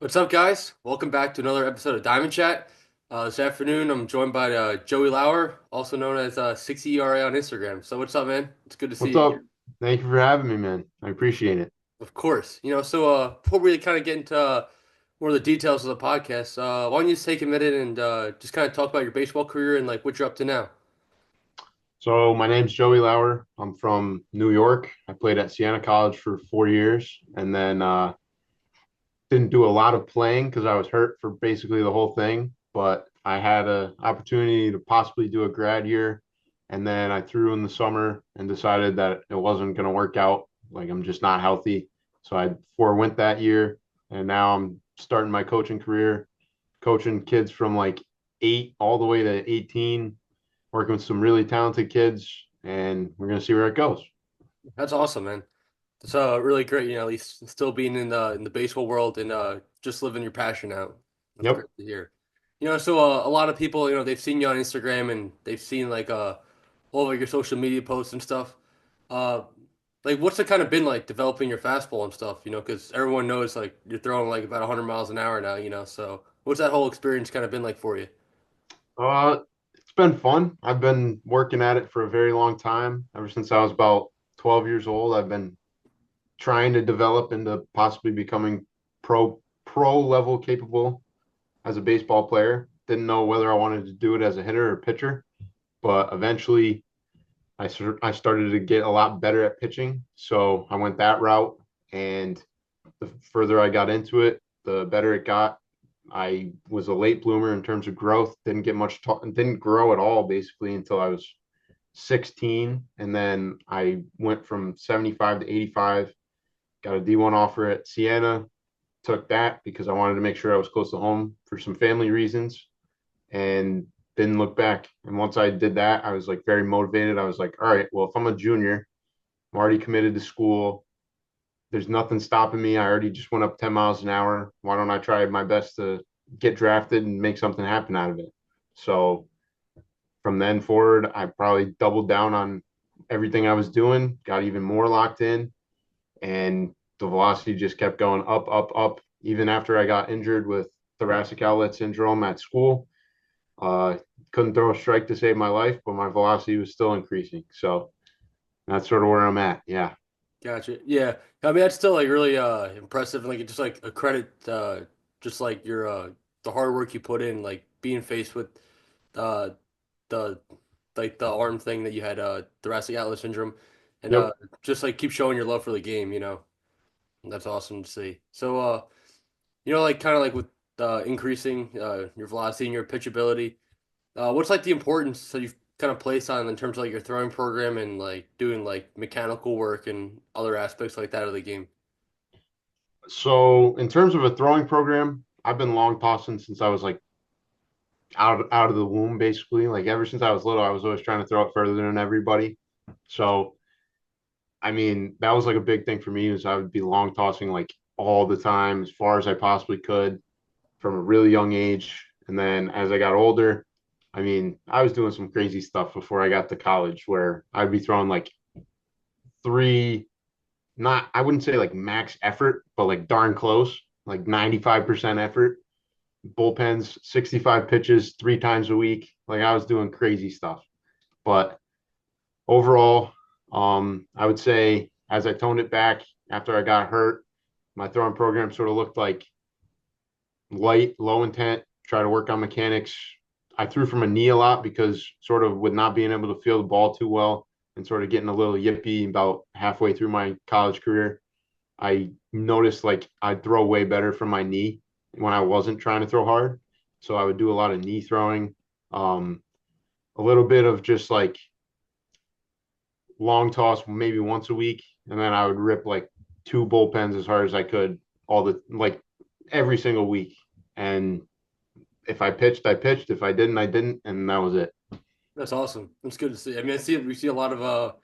What's up, guys? Welcome back to another episode of Diamond Chat. This afternoon, I'm joined by Joey Laurer, also known as 6ERA on Instagram. So, what's up, man? It's good to see What's you. up? Thank you for having me, man. I appreciate it. Of course. Before we kind of get into more of the details of the podcast, why don't you just take a minute and just kind of talk about your baseball career and like what you're up to now? So my name's Joey Laurer. I'm from New York. I played at Siena College for 4 years and then didn't do a lot of playing because I was hurt for basically the whole thing. But I had an opportunity to possibly do a grad year, and then I threw in the summer and decided that it wasn't going to work out. Like I'm just not healthy. So I forewent that year, and now I'm starting my coaching career, coaching kids from like 8 all the way to 18, working with some really talented kids, and we're gonna see where it goes. That's awesome, man. It's really great, at least still being in the baseball world and just living your passion out. That's Yep. great to hear. A lot of people, they've seen you on Instagram and they've seen like all of your social media posts and stuff. Uh, like what's it kind of been like developing your fastball and stuff, because everyone knows like you're throwing like about 100 miles an hour now, so what's that whole experience kind of been like for you? It's been fun. I've been working at it for a very long time. Ever since I was about 12 years old, I've been trying to develop into possibly becoming pro level capable as a baseball player. Didn't know whether I wanted to do it as a hitter or pitcher, but eventually I started to get a lot better at pitching. So I went that route, and the further I got into it, the better it got. I was a late bloomer in terms of growth. Didn't grow at all basically until I was 16, and then I went from 75 to 85. Got a D1 offer at Siena. Took that because I wanted to make sure I was close to home for some family reasons, and didn't look back. And once I did that, I was like very motivated. I was like, all right, well, if I'm a junior, I'm already committed to school. There's nothing stopping me. I already just went up 10 miles an hour. Why don't I try my best to get drafted and make something happen out of it? So from then forward, I probably doubled down on everything I was doing, got even more locked in, and the velocity just kept going up, up, up. Even after I got injured with thoracic outlet syndrome at school, uh, couldn't throw a strike to save my life, but my velocity was still increasing. So that's sort of where I'm at. Yeah. Gotcha. Yeah. I mean, that's still like really impressive and like just like a credit just like your the hard work you put in, like being faced with uh the like the arm thing that you had thoracic outlet syndrome and Yep. just like keep showing your love for the game. That's awesome to see. So like kind of like with increasing your velocity and your pitchability, what's like the importance that you've kind of placed on in terms of like your throwing program and like doing like mechanical work and other aspects like that of the game? So in terms of a throwing program, I've been long tossing since I was like out of the womb, basically. Like ever since I was little, I was always trying to throw it further than everybody. So I mean, that was like a big thing for me is I would be long tossing like all the time as far as I possibly could from a really young age. And then as I got older, I mean, I was doing some crazy stuff before I got to college where I'd be throwing like three, not, I wouldn't say like max effort, but like darn close, like 95% effort, bullpens, 65 pitches 3 times a week. Like I was doing crazy stuff. But overall, I would say as I toned it back after I got hurt, my throwing program sort of looked like light, low intent, try to work on mechanics. I threw from a knee a lot because sort of with not being able to feel the ball too well and sort of getting a little yippy about halfway through my college career, I noticed like I'd throw way better from my knee when I wasn't trying to throw hard. So I would do a lot of knee throwing, a little bit of just like long toss maybe once a week, and then I would rip like 2 bullpens as hard as I could all the like every single week. And if I pitched, I pitched. If I didn't, I didn't, and that was it. That's awesome. That's good to see. I mean, we see a lot of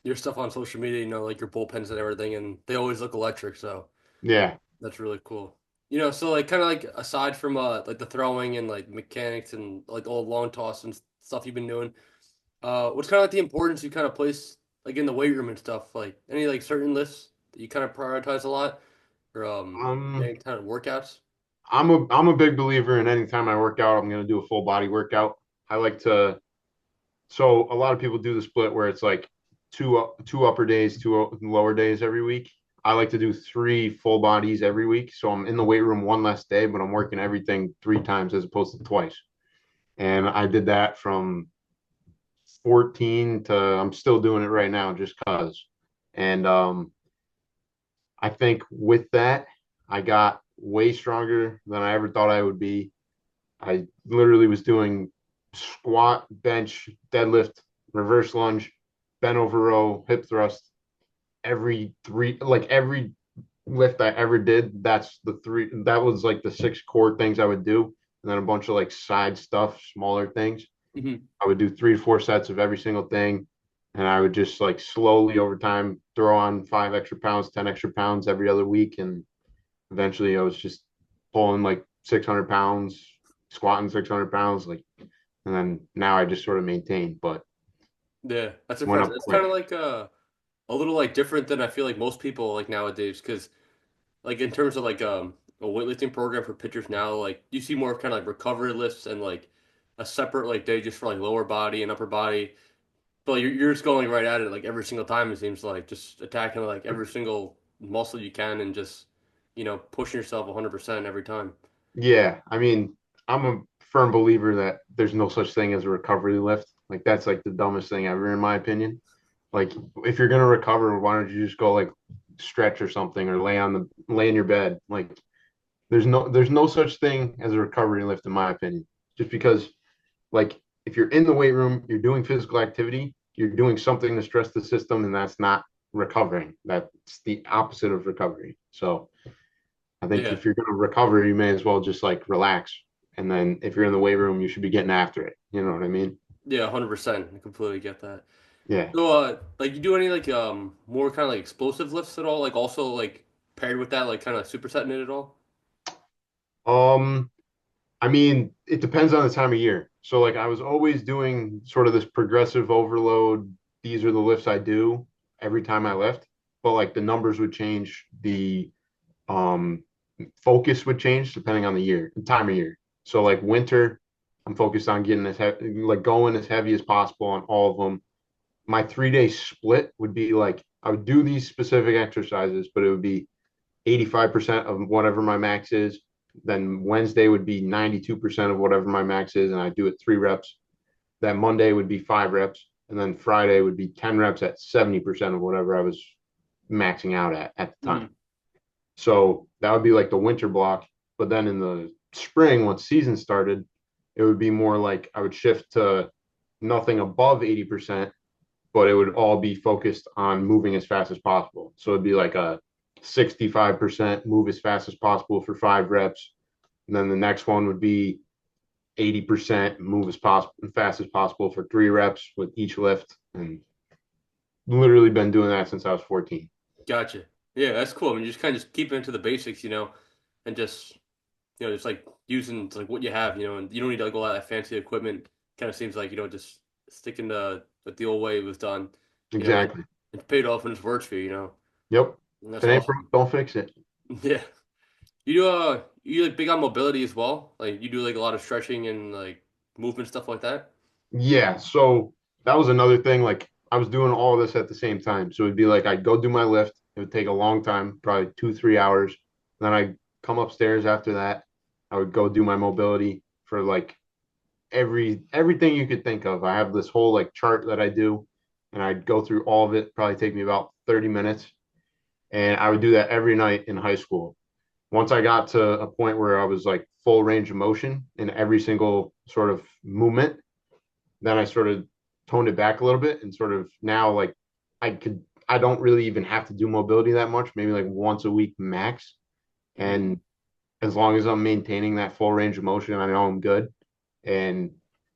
your stuff on social media, like your bullpens and everything, and they always look electric. So Yeah. that's really cool. So like kind of like aside from like the throwing and like mechanics and like all the long toss and stuff you've been doing, what's kind of like the importance you kind of place like in the weight room and stuff? Like any like certain lifts that you kind of prioritize a lot or Um, any kind of workouts? I'm a big believer in anytime I work out, I'm gonna do a full body workout. I like to so a lot of people do the split where it's like two upper days, two lower days every week. I like to do three full bodies every week. So I'm in the weight room one less day, but I'm working everything three times as opposed to twice. And I did that from 14 to I'm still doing it right now just cause. And I think with that, I got way stronger than I ever thought I would be. I literally was doing squat, bench, deadlift, reverse lunge, bent over row, hip thrust, every lift I ever did. That was like the six core things I would do. And then a bunch of like side stuff, smaller things. Hmm. I would do 3 to 4 sets of every single thing. And I would just like slowly over time throw on 5 extra pounds, 10 extra pounds every other week. And eventually I was just pulling like 600 pounds, squatting 600 pounds, like, and then now I just sort of maintain, but Yeah, that's went impressive. up It's kind of quick. like a little like different than I feel like most people like nowadays because like in terms of like a weightlifting program for pitchers now, like you see more of kind of like recovery lifts and like a separate like day just for like lower body and upper body. But like, you're just going right at it like every single time it seems like just attacking like every single muscle you can and just pushing yourself 100% every time. Yeah, I mean, I'm a firm believer that there's no such thing as a recovery lift. Like that's like the dumbest thing ever, in my opinion. Like if you're gonna recover, why don't you just go like stretch or something or lay in your bed? Like there's no such thing as a recovery lift, in my opinion. Just because like if you're in the weight room, you're doing physical activity, you're doing something to stress the system, and that's not recovering. That's the opposite of recovery. So I think Yeah, if you're going to recover, you may as well just like relax. And then if you're in the weight room, you should be getting after it. You know what I mean? yeah, 100%. I completely get that. Yeah. So like you do any like more kind of like explosive lifts at all? Like also like paired with that like kind of supersetting it at all? Um, I mean, it depends on the time of year. So like I was always doing sort of this progressive overload. These are the lifts I do every time I lift, but like the numbers would change, the um focus would change depending on the year, the time of year. So like winter, I'm focused on getting like going as heavy as possible on all of them. My 3 day split would be like I would do these specific exercises, but it would be 85% of whatever my max is. Then Wednesday would be 92% of whatever my max is, and I do it 3 reps. Then Monday would be 5 reps, and then Friday would be 10 reps at 70% of whatever I was maxing out at the time. Hmm. So that would be like the winter block. But then in the spring, once season started, it would be more like I would shift to nothing above 80%, but it would all be focused on moving as fast as possible. So it'd be like a 65% move as fast as possible for 5 reps. And then the next one would be 80% move as possible fast as possible for 3 reps with each lift. And literally been doing that since I was 14. Gotcha. Yeah, that's cool. I mean, you just kind of just keep it into the basics, and just just like using like what you have, and you don't need like all that fancy equipment. Kind of seems like just sticking to like the old way it was done. And Exactly. it's paid off and it's works for you. Yep. And If that's it ain't awesome. broke, don't fix it. Yeah. You like big on mobility as well? Like you do like a lot of stretching and like movement stuff like that? Yeah. So that was another thing. Like I was doing all of this at the same time. So it'd be like I'd go do my lift. It would take a long time, probably 2, 3 hours. Then I'd come upstairs after that. I would go do my mobility for like everything you could think of. I have this whole like chart that I do, and I'd go through all of it. Probably take me about 30 minutes. And I would do that every night in high school. Once I got to a point where I was like full range of motion in every single sort of movement, then I sort of toned it back a little bit and sort of now like I don't really even have to do mobility that much, maybe like once a week max. Hmm. And as long as I'm maintaining that full range of motion, I know I'm good and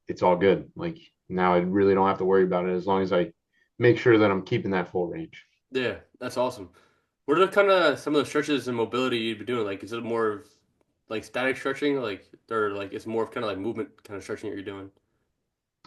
it's all good. Like now I really don't have to worry about it as long as I make sure that I'm keeping that full range. Yeah, that's awesome. What are the kind of some of the stretches and mobility you'd be doing? Like, is it more of like static stretching, like, or like it's more of kind of like movement kind of stretching that you're doing?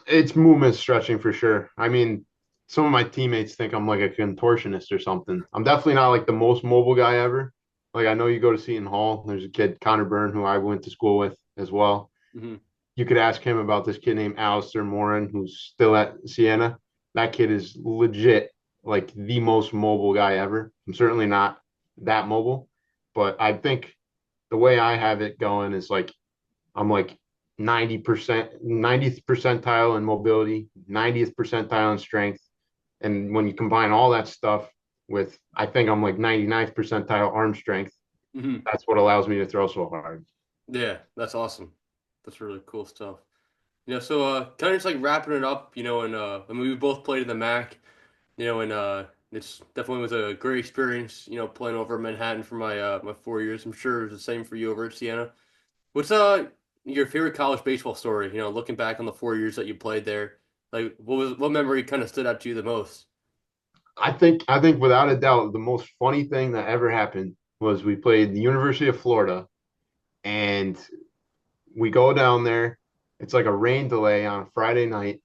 It's movement stretching for sure. I mean, some of my teammates think I'm like a contortionist or something. I'm definitely not like the most mobile guy ever, Like I know you go to Seton Hall. There's a kid, Connor Byrne, who I went to school with as well. Hmm. You could ask him about this kid named Alistair Morin, who's still at Siena. That kid is legit like the most mobile guy ever. I'm certainly not that mobile, but I think the way I have it going is like I'm like 90th percentile in mobility, 90th percentile in strength. And when you combine all that stuff with, I think I'm like 99th percentile arm strength, Hmm. that's what allows me to throw so hard. Yeah, that's awesome. That's really cool stuff. So kind of just like wrapping it up, and I mean we both played in the MAC, and it's definitely was a great experience, playing over in Manhattan for my 4 years. I'm sure it was the same for you over at Siena. What's your favorite college baseball story? Looking back on the 4 years that you played there, like what memory kind of stood out to you the most? I think without a doubt, the most funny thing that ever happened was we played the University of Florida and we go down there. It's like a rain delay on a Friday night,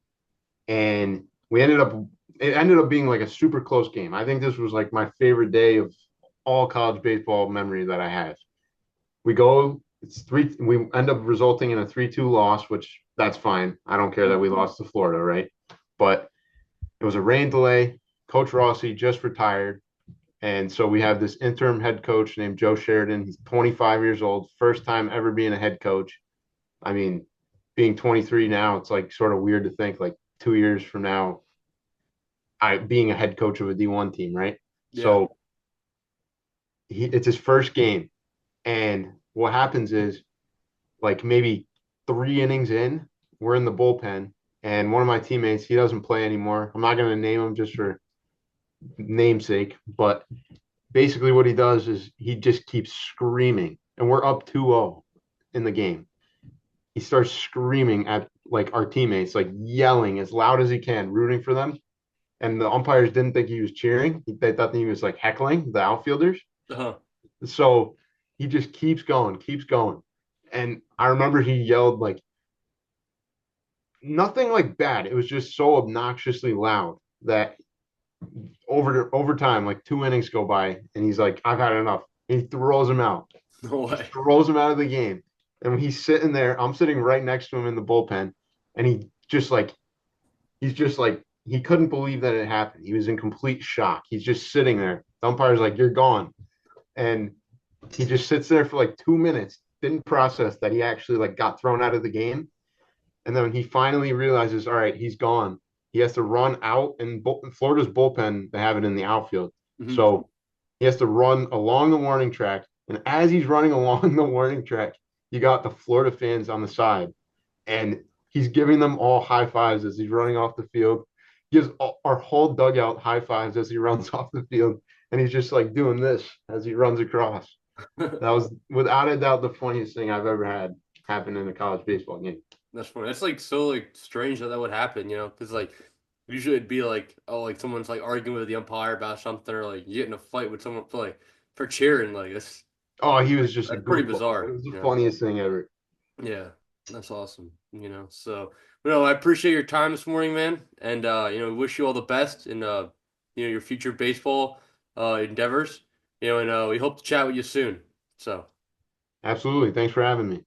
and it ended up being like a super close game. I think this was like my favorite day of all college baseball memory that I have. We go, we end up resulting in a 3-2 loss, which that's fine. I don't care that we lost to Florida, right? But it was a rain delay. Coach Rossi just retired. And so we have this interim head coach named Joe Sheridan. He's 25 years old, first time ever being a head coach. I mean, being 23 now, it's like sort of weird to think like 2 years from now, I being a head coach of a D1 team, right? Yeah. So it's his first game. And what happens is like maybe 3 innings in, we're in the bullpen. And one of my teammates, he doesn't play anymore. I'm not going to name him just for namesake, but basically what he does is he just keeps screaming. And we're up 2-0 in the game. He starts screaming at like our teammates, like yelling as loud as he can, rooting for them. And the umpires didn't think he was cheering. They thought he was like heckling the outfielders. Uh-huh. So he just keeps going, keeps going. And I remember he yelled like nothing like bad. It was just so obnoxiously loud that over time, like 2 innings go by, and he's like, "I've had enough." And he throws him out. No Just way. throws him out of the game. And when he's sitting there, I'm sitting right next to him in the bullpen, and he's just like he couldn't believe that it happened. He was in complete shock. He's just sitting there. The umpire's like, "You're gone," and he just sits there for like 2 minutes. Didn't process that he actually like got thrown out of the game. And then when he finally realizes, all right, he's gone, he has to run out. And Florida's bullpen, they have it in the outfield. Hmm. So he has to run along the warning track. And as he's running along the warning track, you got the Florida fans on the side. And he's giving them all high fives as he's running off the field. Gives our whole dugout high fives as he runs off the field. And he's just like doing this as he runs across. That was without a doubt the funniest thing I've ever had happen in a college baseball game. That's funny. That's like so like strange that would happen, because like usually it'd be like, oh, like someone's like arguing with the umpire about something, or like you get in a fight with someone for like for cheering. Like Oh, he was just a that's pretty goofball. It bizarre. was the funniest thing ever. Yeah, that's awesome. So I appreciate your time this morning, man, and wish you all the best in your future baseball endeavors. And we hope to chat with you soon. So. Absolutely. Thanks for having me.